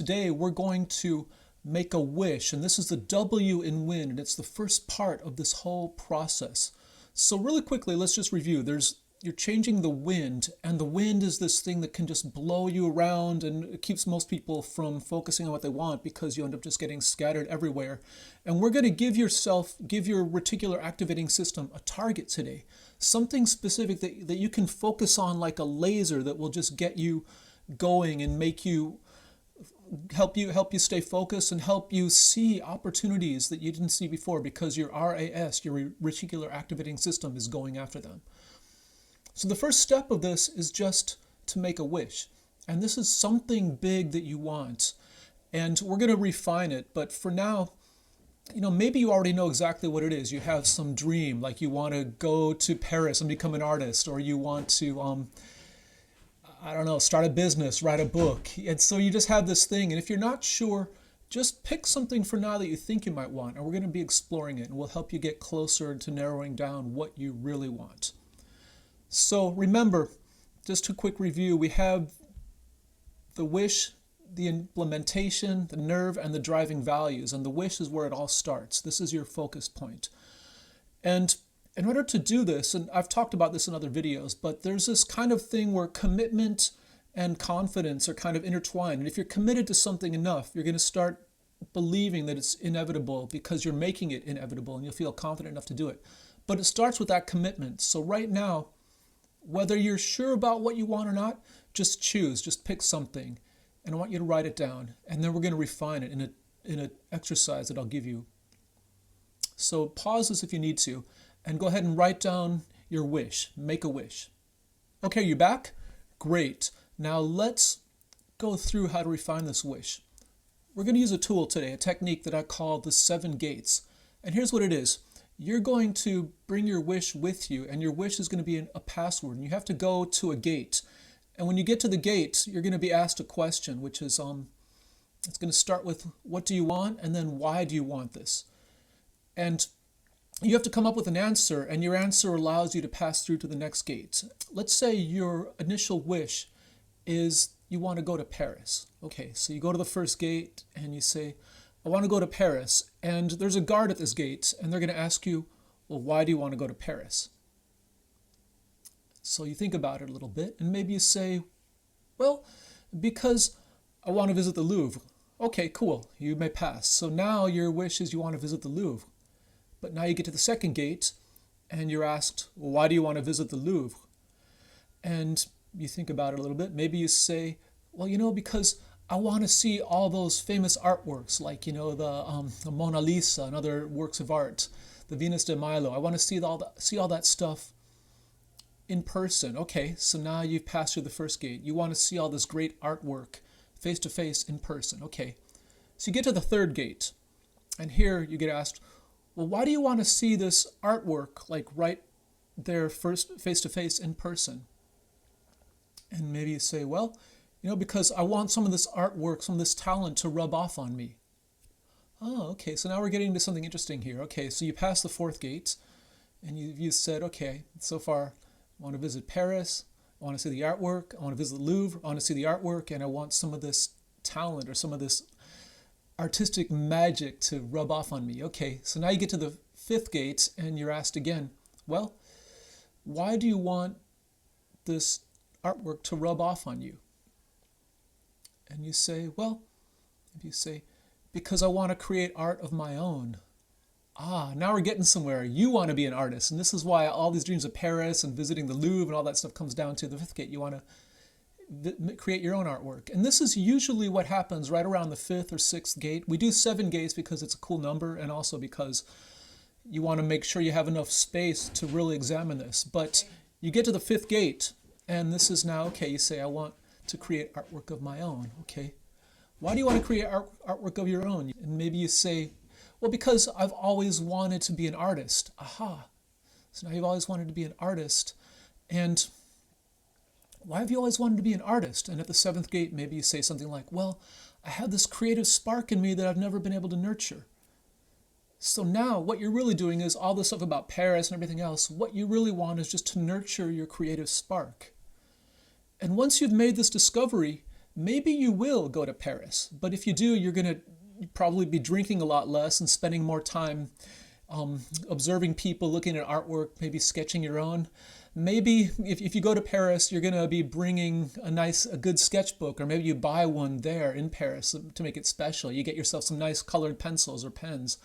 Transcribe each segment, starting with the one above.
today we're going to make a wish, and this is the W in win, and it's the first part of this whole process. So really quickly, let's just review. You're changing the wind, and the wind is this thing that can just blow you around, and it keeps most people from focusing on what they want because you end up just getting scattered everywhere. And we're going to give your reticular activating system a target today, something specific that you can focus on like a laser that will just get you going and help you stay focused and help you see opportunities that you didn't see before because your RAS, your reticular activating system, is going after them. So the first step of this is just to make a wish. And this is something big that you want. And we're going to refine it. But for now, maybe you already know exactly what it is. You have some dream, like you want to go to Paris and become an artist, or you want to, start a business, write a book. And so you just have this thing. And if you're not sure, just pick something for now that you think you might want. And we're going to be exploring it. And we'll help you get closer to narrowing down what you really want. So remember, just a quick review, we have the wish, the implementation, the nerve, and the driving values. And the wish is where it all starts. This is your focus point. And in order to do this, and I've talked about this in other videos, but there's this kind of thing where commitment and confidence are kind of intertwined. And if you're committed to something enough, you're going to start believing that it's inevitable because you're making it inevitable and you'll feel confident enough to do it. But it starts with that commitment. So right now, whether you're sure about what you want or not, just choose, just pick something. And I want you to write it down. And then we're going to refine it in an exercise that I'll give you. So pause this if you need to, and go ahead and write down your wish. Make a wish. Okay, you back? Great. Now let's go through how to refine this wish. We're going to use a tool today, a technique that I call the 7 gates. And here's what it is. You're going to bring your wish with you, and your wish is going to be a password. And you have to go to a gate. And when you get to the gate, you're going to be asked a question, which is, it's going to start with, what do you want? And then, why do you want this? And you have to come up with an answer, and your answer allows you to pass through to the next gate. Let's say your initial wish is you want to go to Paris. Okay, so you go to the first gate, and you say, I want to go to Paris, and there's a guard at this gate, and they're going to ask you, well, why do you want to go to Paris? So you think about it a little bit, and maybe you say, well, because I want to visit the Louvre. Okay, cool, you may pass. So now your wish is you want to visit the Louvre. But now you get to the second gate, and you're asked, well, why do you want to visit the Louvre? And you think about it a little bit. Maybe you say, well, because I want to see all those famous artworks, like, the Mona Lisa and other works of art, the Venus de Milo. I want to see all that stuff in person. Okay, so now you've passed through the first gate. You want to see all this great artwork face to face in person. Okay, so you get to the third gate, and here you get asked, well, why do you want to see this artwork like right there first face to face in person? And maybe you say, well, because I want some of this artwork, some of this talent to rub off on me. Oh, okay, so now we're getting to something interesting here. Okay, so you pass the fourth gate, and you said, okay, so far I want to visit Paris, I want to see the artwork, I want to visit the Louvre, I want to see the artwork, and I want some of this talent or some of this artistic magic to rub off on me. Okay, so now you get to the fifth gate, and you're asked again, well, why do you want this artwork to rub off on you? And you say, well, if you say, because I want to create art of my own. Ah, now we're getting somewhere. You want to be an artist. And this is why all these dreams of Paris and visiting the Louvre and all that stuff comes down to the fifth gate. You want to create your own artwork. And this is usually what happens right around the fifth or sixth gate. We do 7 gates because it's a cool number, and also because you want to make sure you have enough space to really examine this. But you get to the fifth gate, and this is now, okay, you say, I want to create artwork of my own. Okay, why do you want to create artwork of your own? And maybe you say, well, because I've always wanted to be an artist. Aha, so now you've always wanted to be an artist. And why have you always wanted to be an artist? And at the seventh gate, maybe you say something like, well, I have this creative spark in me that I've never been able to nurture. So now what you're really doing is all this stuff about Paris and everything else. What you really want is just to nurture your creative spark. And once you've made this discovery, maybe you will go to Paris. But if you do, you're going to probably be drinking a lot less and spending more time observing people, looking at artwork, maybe sketching your own. Maybe if you go to Paris, you're going to be bringing a good sketchbook, or maybe you buy one there in Paris to make it special. You get yourself some nice colored pencils or pens.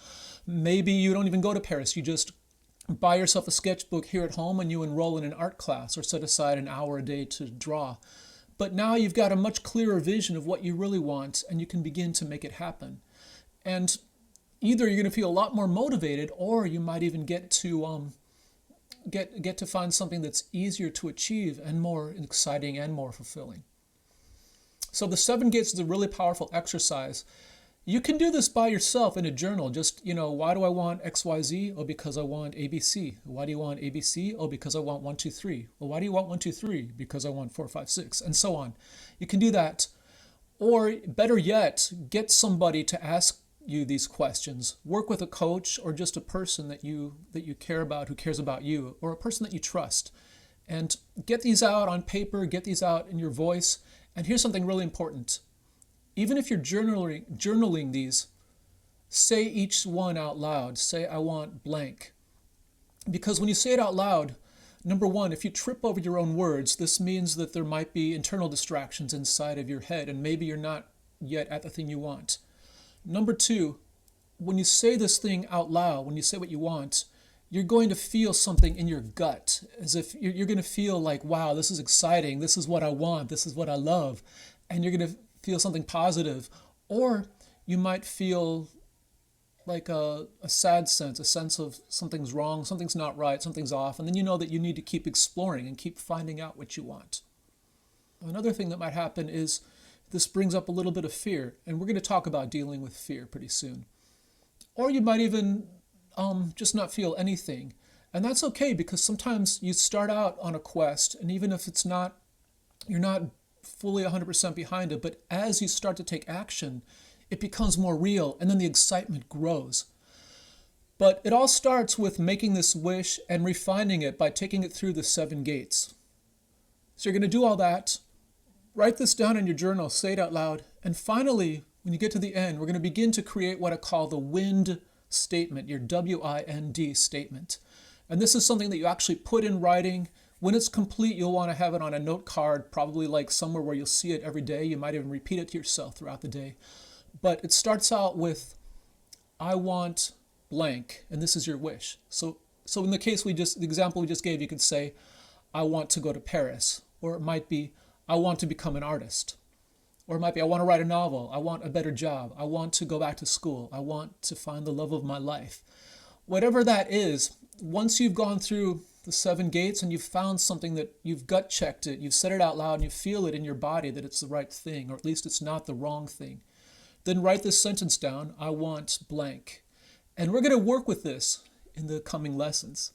Maybe you don't even go to Paris. You just buy yourself a sketchbook here at home and you enroll in an art class or set aside an hour a day to draw. But now you've got a much clearer vision of what you really want, and you can begin to make it happen. And either you're going to feel a lot more motivated, or you might even get to find something that's easier to achieve and more exciting and more fulfilling. So the 7 Gates is a really powerful exercise. You can do this by yourself in a journal. Just, why do I want XYZ? Oh, because I want ABC. Why do you want ABC? Oh, because I want 1, 2, 3. Well, why do you want 1, 2, 3? Because I want 4, 5, 6, and so on. You can do that. Or better yet, get somebody to ask you these questions. Work with a coach or just a person that you care about, who cares about you, or a person that you trust. And get these out on paper, get these out in your voice. And here's something really important. Even if you're journaling these, say each one out loud. Say, I want blank. Because when you say it out loud, number one, if you trip over your own words, this means that there might be internal distractions inside of your head, and maybe you're not yet at the thing you want. Number two, when you say this thing out loud, when you say what you want, you're going to feel something in your gut, as if you're going to feel like, wow, this is exciting. This is what I want. This is what I love. And you're going to feel something positive. Or you might feel like a sad sense, a sense of something's wrong, something's not right, something's off. And then you know that you need to keep exploring and keep finding out what you want. Another thing that might happen is this brings up a little bit of fear. And we're going to talk about dealing with fear pretty soon. Or you might even just not feel anything. And that's okay, because sometimes you start out on a quest, and even if you're not fully 100% behind it, but as you start to take action, it becomes more real, and then the excitement grows. But it all starts with making this wish and refining it by taking it through the 7 gates. So you're going to do all that, write this down in your journal, say it out loud, and finally, when you get to the end, we're going to begin to create what I call the WIND statement, your W-I-N-D statement. And this is something that you actually put in writing. When it's complete, you'll want to have it on a note card, probably like somewhere where you'll see it every day. You might even repeat it to yourself throughout the day. But it starts out with, I want blank, and this is your wish. So in the example we just gave, you could say, I want to go to Paris. Or it might be, I want to become an artist. Or it might be, I want to write a novel. I want a better job. I want to go back to school. I want to find the love of my life. Whatever that is, once you've gone through the 7 gates and you've found something that you've gut checked it, you've said it out loud and you feel it in your body that it's the right thing, or at least it's not the wrong thing, then write this sentence down, I want blank. And we're going to work with this in the coming lessons.